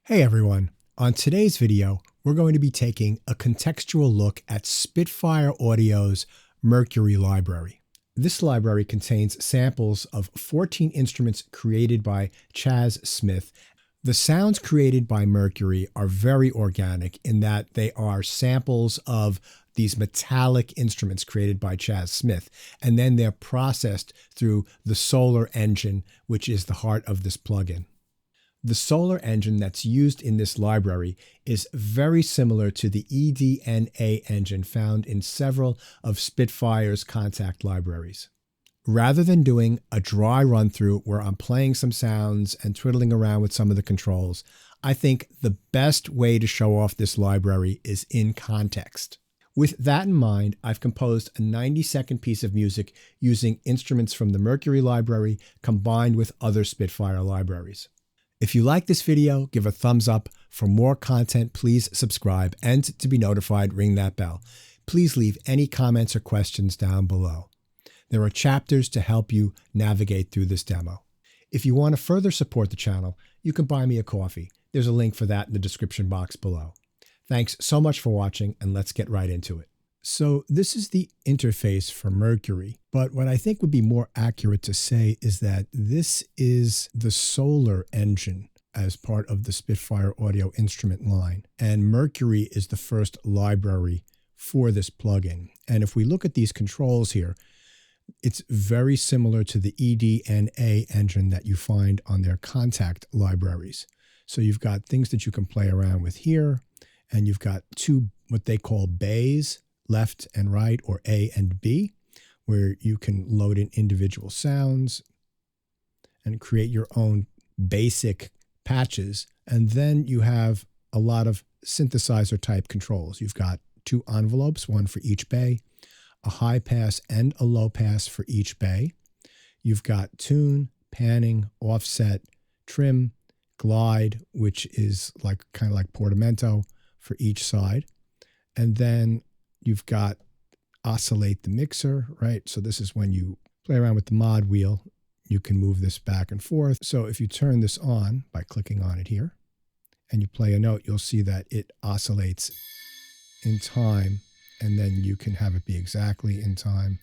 Hey everyone, on today's video, we're going to be taking a contextual look at Spitfire Audio's Mercury library. This library contains samples of 14 instruments created by Chas Smith. The sounds created by Mercury are very organic in that they are samples of these metallic instruments created by Chas Smith, and then they're processed through the Solar engine, which is the heart of this plugin. The Solar engine that's used in this library is very similar to the eDNA engine found in several of Spitfire's Kontakt libraries. Rather than doing a dry run-through where I'm playing some sounds and twiddling around with some of the controls, I think the best way to show off this library is in context. With that in mind, I've composed a 90-second piece of music using instruments from the Mercury library combined with other Spitfire libraries. If you like this video, give a thumbs up. For more content, please subscribe, and to be notified, ring that bell. Please leave any comments or questions down below. There are chapters to help you navigate through this demo. If you want to further support the channel, you can buy me a coffee. There's a link for that in the description box below. Thanks so much for watching, and let's get right into it. So this is the interface for Mercury, but what I think would be more accurate to say is that this is the Solar engine as part of the Spitfire audio instrument line, and Mercury is the first library for this plugin. And if we look at these controls here, it's very similar to the eDNA engine that you find on their Kontakt libraries. So you've got things that you can play around with here, and you've got two what they call bays, left and right, or A and B, where you can load in individual sounds and create your own basic patches. And then you have a lot of synthesizer type controls. You've got two envelopes, one for each bay, a high pass and a low pass for each bay. You've got tune, panning, offset, trim, glide, which is kind of like portamento for each side. And then you've got oscillate the mixer, right? So this is when you play around with the mod wheel, you can move this back and forth. So if you turn this on by clicking on it here and you play a note, you'll see that it oscillates in time, and then you can have it be exactly in time,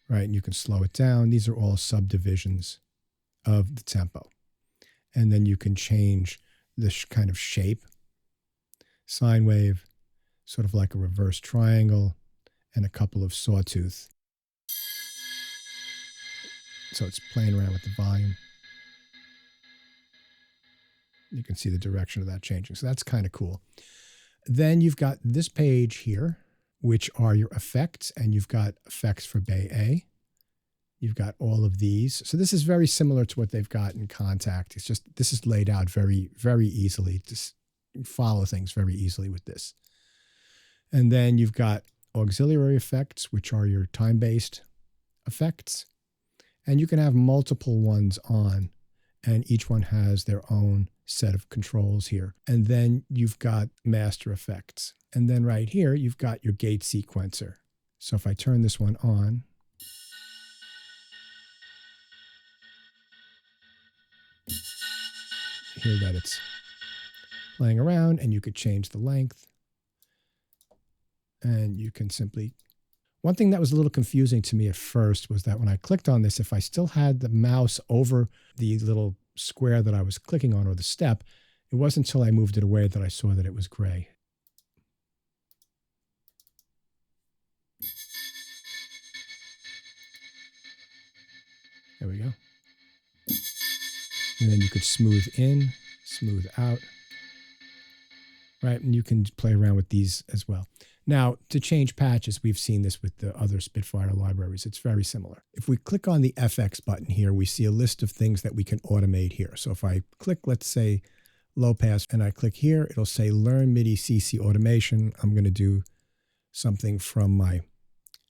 right? And you can slow it down. These are all subdivisions of the tempo. And then you can change this kind of shape, sine wave, sort of like a reverse triangle, and a couple of sawtooth. So it's playing around with the volume. You can see the direction of that changing. So that's kind of cool. Then you've got this page here, which are your effects, and you've got effects for Bay A. You've got all of these. So this is very similar to what they've got in Kontakt. It's just, this is laid out very, very easily. Just follow things very easily with this. And then you've got auxiliary effects, which are your time-based effects. And you can have multiple ones on, and each one has their own set of controls here. And then you've got master effects. And then right here, you've got your gate sequencer. So if I turn this one on, you hear that it's playing around, and you could change the length. And you can simply, one thing that was a little confusing to me at first was that when I clicked on this, if I still had the mouse over the little square that I was clicking on, or the step, it wasn't until I moved it away that I saw that it was gray. There we go. And then you could smooth in, smooth out, right? And you can play around with these as well. Now, to change patches, we've seen this with the other Spitfire libraries. It's very similar. If we click on the FX button here, we see a list of things that we can automate here. So if I click, let's say, low pass, and I click here, it'll say Learn MIDI CC Automation. I'm going to do something from my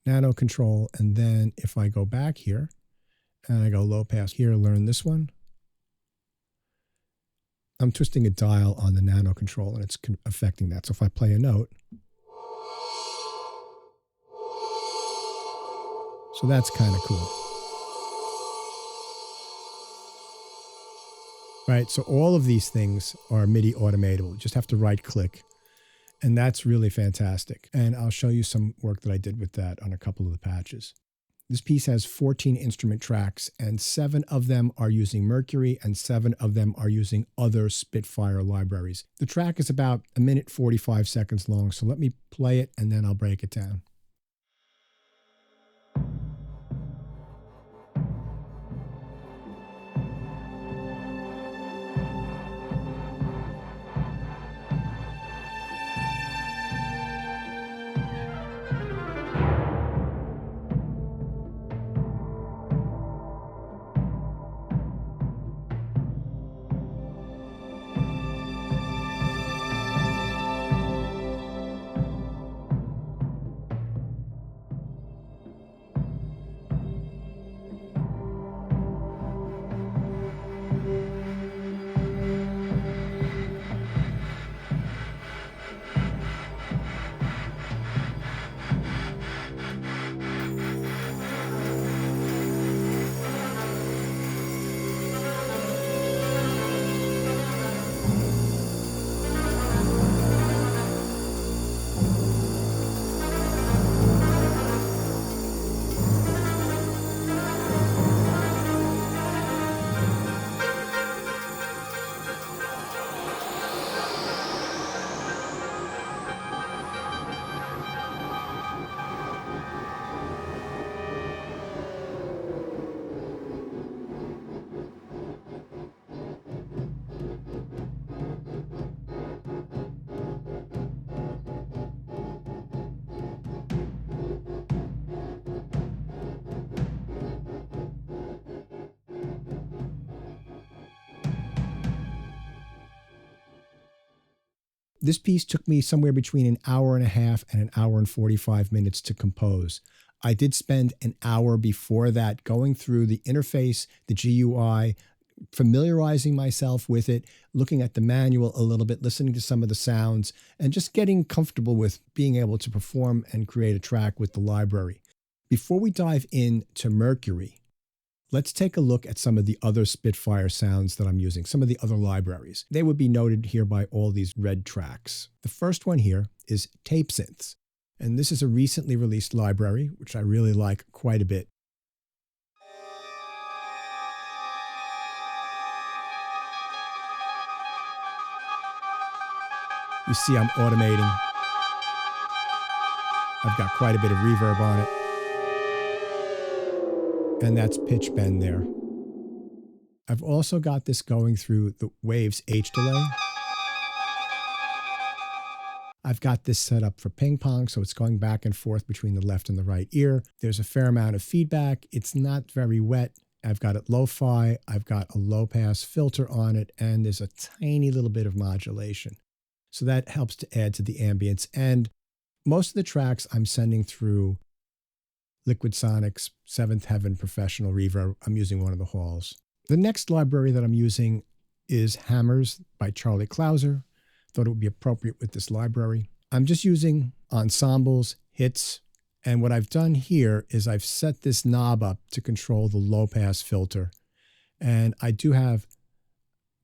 nano control. And then if I go back here, and I go low pass here, learn this one, I'm twisting a dial on the nano control, and it's affecting that. So if I play a note, so that's kind of cool. right? So all of these things are MIDI automatable. You just have to right click. And that's really fantastic. And I'll show you some work that I did with that on a couple of the patches. This piece has 14 instrument tracks, and 7 of them are using Mercury, and 7 of them are using other Spitfire libraries. The track is about 1 minute 45 seconds long, so let me play it and then I'll break it down. This piece took me somewhere between an hour and a half and an hour and 45 minutes to compose. I did spend an hour before that going through the interface, the GUI, familiarizing myself with it, looking at the manual a little bit, listening to some of the sounds, and just getting comfortable with being able to perform and create a track with the library. Before we dive into Mercury, let's take a look at some of the other Spitfire sounds that I'm using, some of the other libraries. They would be noted here by all these red tracks. The first one here is Tape Synths, and this is a recently released library, which I really like quite a bit. You see I'm automating. I've got quite a bit of reverb on it. And that's pitch bend there. I've also got this going through the Waves H delay. I've got this set up for ping pong, so it's going back and forth between the left and the right ear. There's a fair amount of feedback. It's not very wet. I've got it lo-fi. I've got a low-pass filter on it, and there's a tiny little bit of modulation. So that helps to add to the ambience. And most of the tracks I'm sending through Liquid Sonic's Seventh Heaven Professional Reverb. I'm using one of the halls. The next library that I'm using is Hammers by Charlie Clouser. Thought it would be appropriate with this library. I'm just using ensembles, hits, and what I've done here is I've set this knob up to control the low-pass filter. And I do have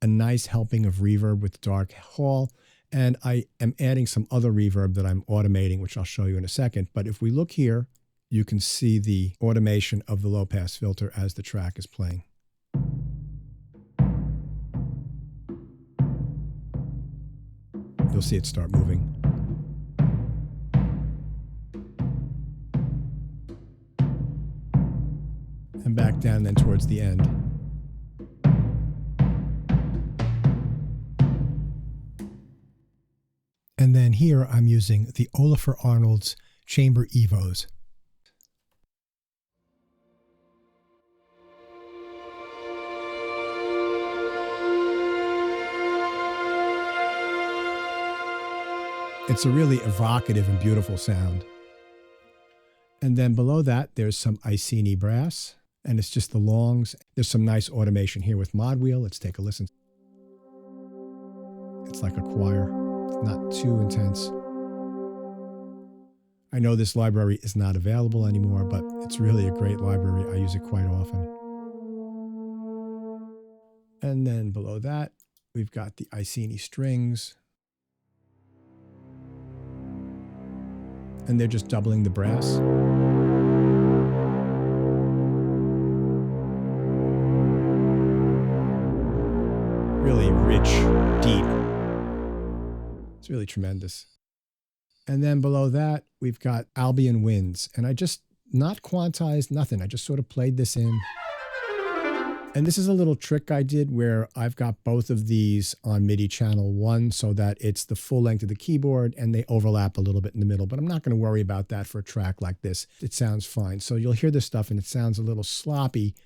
a nice helping of reverb with Dark Hall, and I am adding some other reverb that I'm automating, which I'll show you in a second. But if we look here, you can see the automation of the low-pass filter as the track is playing. You'll see it start moving. And back down then towards the end. And then here I'm using the Olafur Arnold's Chamber Evos. It's a really evocative and beautiful sound. And then below that, there's some Iceni brass, and it's just the longs. There's some nice automation here with Mod Wheel. Let's take a listen. It's like a choir. It's not too intense. I know this library is not available anymore, but it's really a great library. I use it quite often. And then below that, we've got the Iceni strings. And they're just doubling the brass. Really rich, deep. It's really tremendous. And then below that, we've got Albion Winds. And I just not quantized, nothing. I just sort of played this in. And this is a little trick I did where I've got both of these on MIDI channel 1 so that it's the full length of the keyboard and they overlap a little bit in the middle. But I'm not going to worry about that for a track like this. It sounds fine. So you'll hear this stuff and it sounds a little sloppy.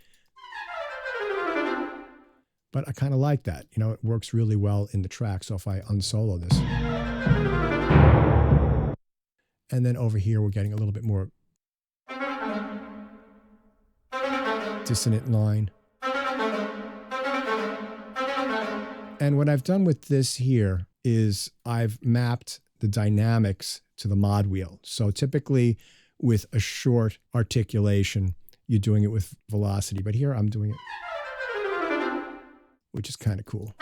But I kind of like that. You know, it works really well in the track. So if I unsolo this. And then over here, we're getting a little bit more dissonant line. And what I've done with this here is I've mapped the dynamics to the mod wheel. So typically with a short articulation, you're doing it with velocity. But here I'm doing it, which is kind of cool.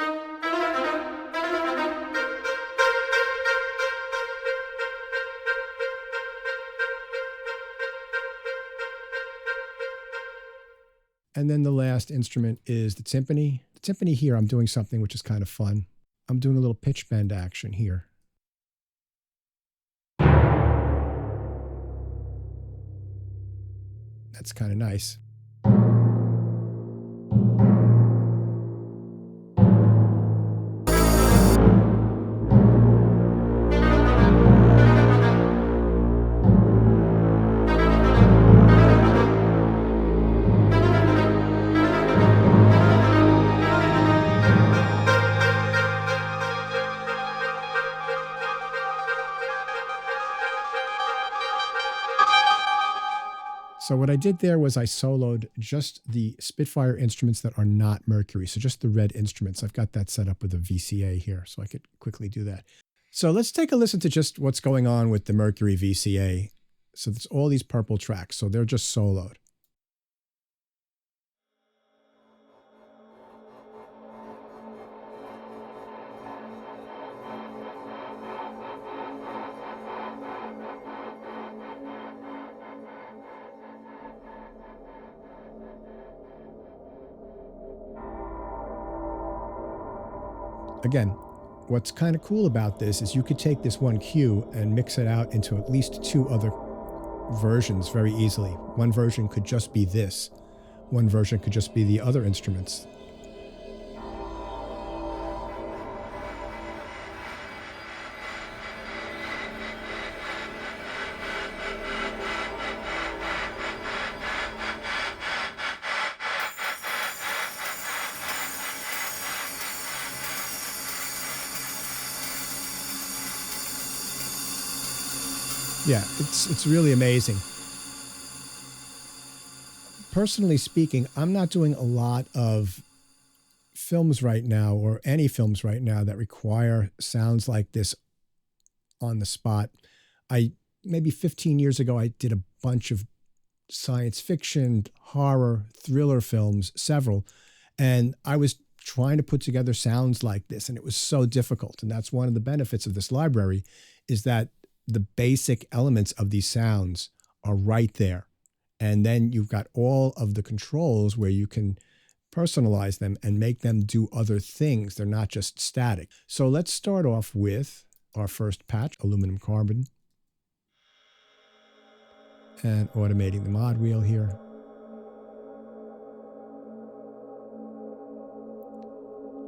And then the last instrument is the timpani. The timpani here, I'm doing something which is kind of fun. I'm doing a little pitch bend action here. That's kind of nice. So what I did there was I soloed just the Spitfire instruments that are not Mercury. So just the red instruments. I've got that set up with a VCA here, so I could quickly do that. So let's take a listen to just what's going on with the Mercury VCA. So it's all these purple tracks. So they're just soloed. Again, what's kind of cool about this is you could take this one cue and mix it out into at least 2 other versions very easily. One version could just be this. One version could just be the other instruments. Yeah, it's really amazing. Personally speaking, I'm not doing a lot of films right now, or any films right now, that require sounds like this on the spot. Maybe 15 years ago, I did a bunch of science fiction, horror, thriller films, several, and I was trying to put together sounds like this, and it was so difficult. And that's one of the benefits of this library, is that the basic elements of these sounds are right there. And then you've got all of the controls where you can personalize them and make them do other things. They're not just static. So let's start off with our first patch, aluminum carbon. And automating the mod wheel here.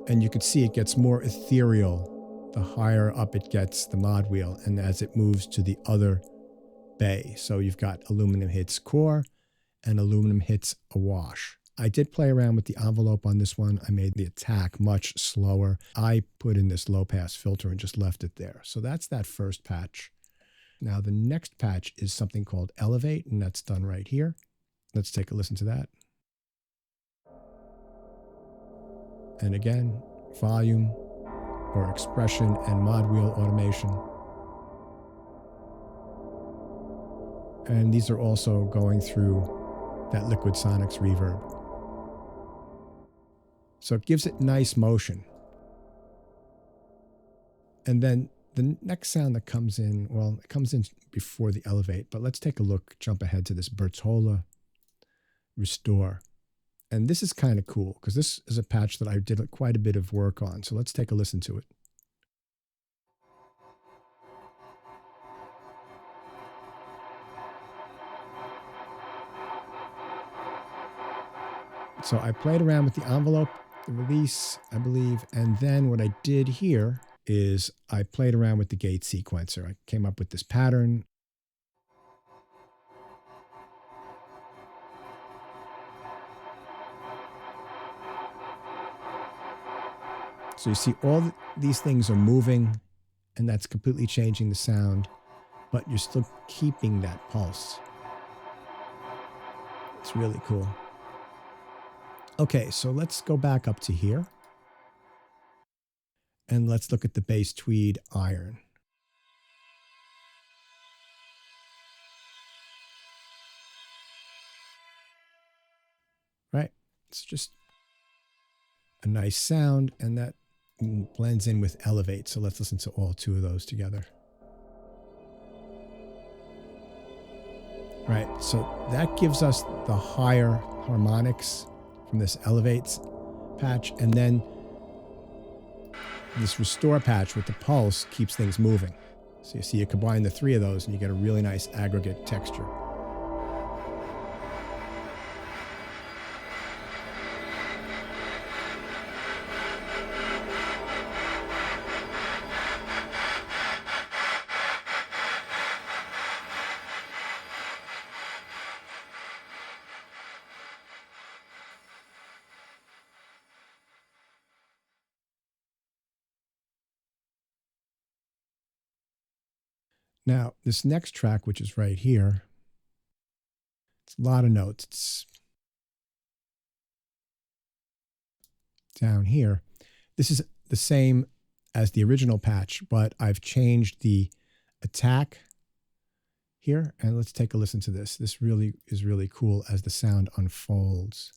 And you can see it gets more ethereal the higher up it gets, the mod wheel, and as it moves to the other bay. So you've got aluminum hits core and aluminum hits awash. I did play around with the envelope on this one. I made the attack much slower. I put in this low pass filter and just left it there. So that's that first patch. Now the next patch is something called Elevate, and that's done right here. Let's take a listen to that. And again, volume or expression and mod wheel automation. And these are also going through that Liquid Sonics reverb. So it gives it nice motion. And then the next sound that comes in, well, it comes in before the elevate, but let's take a look, jump ahead to this Bertola Restore. And this is kind of cool because this is a patch that I did quite a bit of work on. So let's take a listen to it. So I played around with the envelope, the release, I believe, and then what I did here is I played around with the gate sequencer. I came up with this pattern. So you see all these things are moving, and that's completely changing the sound, but you're still keeping that pulse. It's really cool. Okay, so let's go back up to here. And let's look at the bass tweed iron. Right? It's just a nice sound, and that blends in with elevate. So let's listen to all two of those together. Right, so that gives us the higher harmonics from this elevates patch, and then this restore patch with the pulse keeps things moving. So you see, you combine the three of those and you get a really nice aggregate texture. Now, this next track, which is right here, it's a lot of notes. It's down here. This is the same as the original patch, but I've changed the attack here. And let's take a listen to this. This really is really cool as the sound unfolds.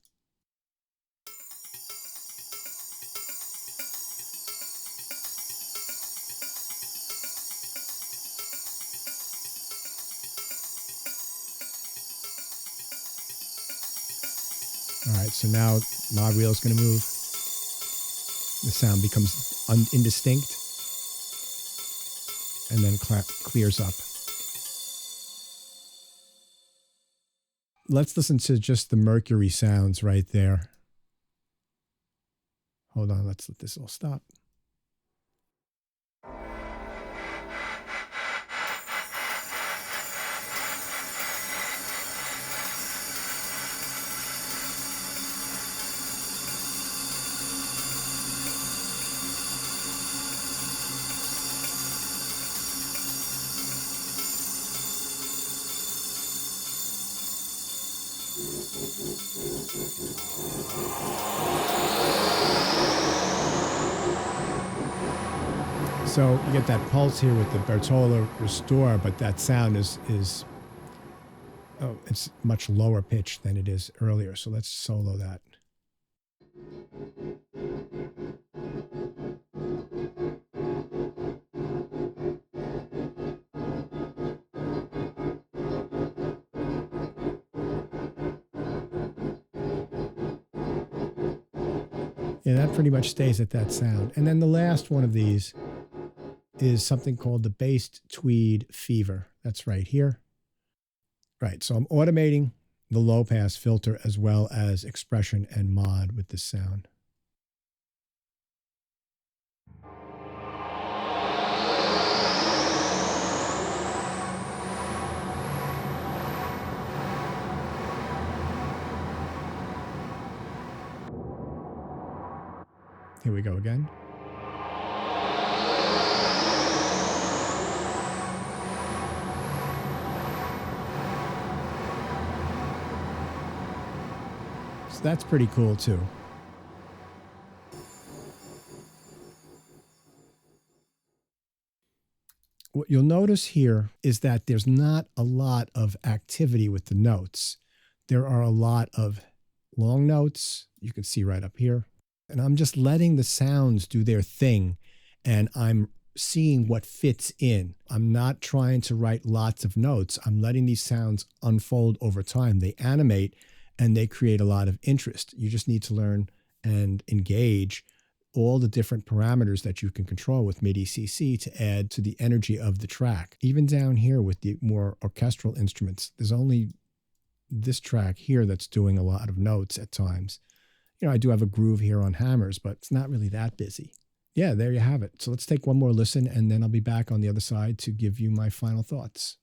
All right, so now mod wheel is going to move. The sound becomes indistinct and then clears up. Let's listen to just the Mercury sounds right there. Hold on, let's let this all stop. So you get that pulse here with the Bertola Restore, but that sound is it's much lower pitch than it is earlier. So let's solo that. Yeah, that pretty much stays at that sound. And then the last one of these is something called the bass tweed fever. That's right here. Right, so I'm automating the low pass filter as well as expression and mod with this sound. Here we go again. So that's pretty cool too. What you'll notice here is that there's not a lot of activity with the notes. There are a lot of long notes. You can see right up here. And I'm just letting the sounds do their thing, and I'm seeing what fits in. I'm not trying to write lots of notes. I'm letting these sounds unfold over time. They animate and they create a lot of interest. You just need to learn and engage all the different parameters that you can control with MIDI CC to add to the energy of the track. Even down here with the more orchestral instruments, there's only this track here that's doing a lot of notes at times. You know, I do have a groove here on hammers, but it's not really that busy. Yeah, there you have it. So let's take one more listen, and then I'll be back on the other side to give you my final thoughts.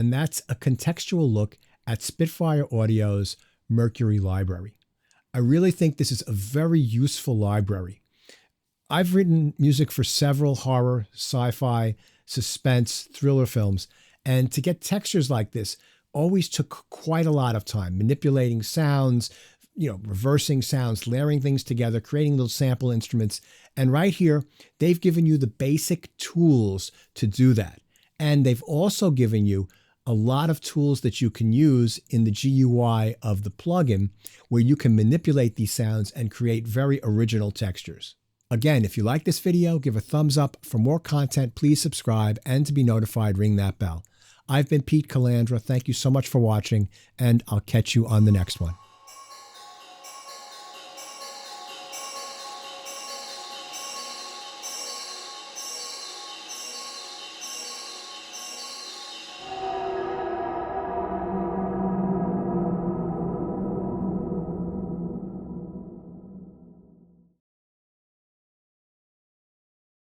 And that's a contextual look at Spitfire Audio's Mercury library. I really think this is a very useful library. I've written music for several horror, sci-fi, suspense, thriller films, and to get textures like this always took quite a lot of time, manipulating sounds, reversing sounds, layering things together, creating little sample instruments. And right here, they've given you the basic tools to do that. And they've also given you a lot of tools that you can use in the GUI of the plugin where you can manipulate these sounds and create very original textures. Again, if you like this video, give a thumbs up. For more content, please subscribe, and to be notified, ring that bell. I've been Pete Calandra. Thank you so much for watching, and I'll catch you on the next one.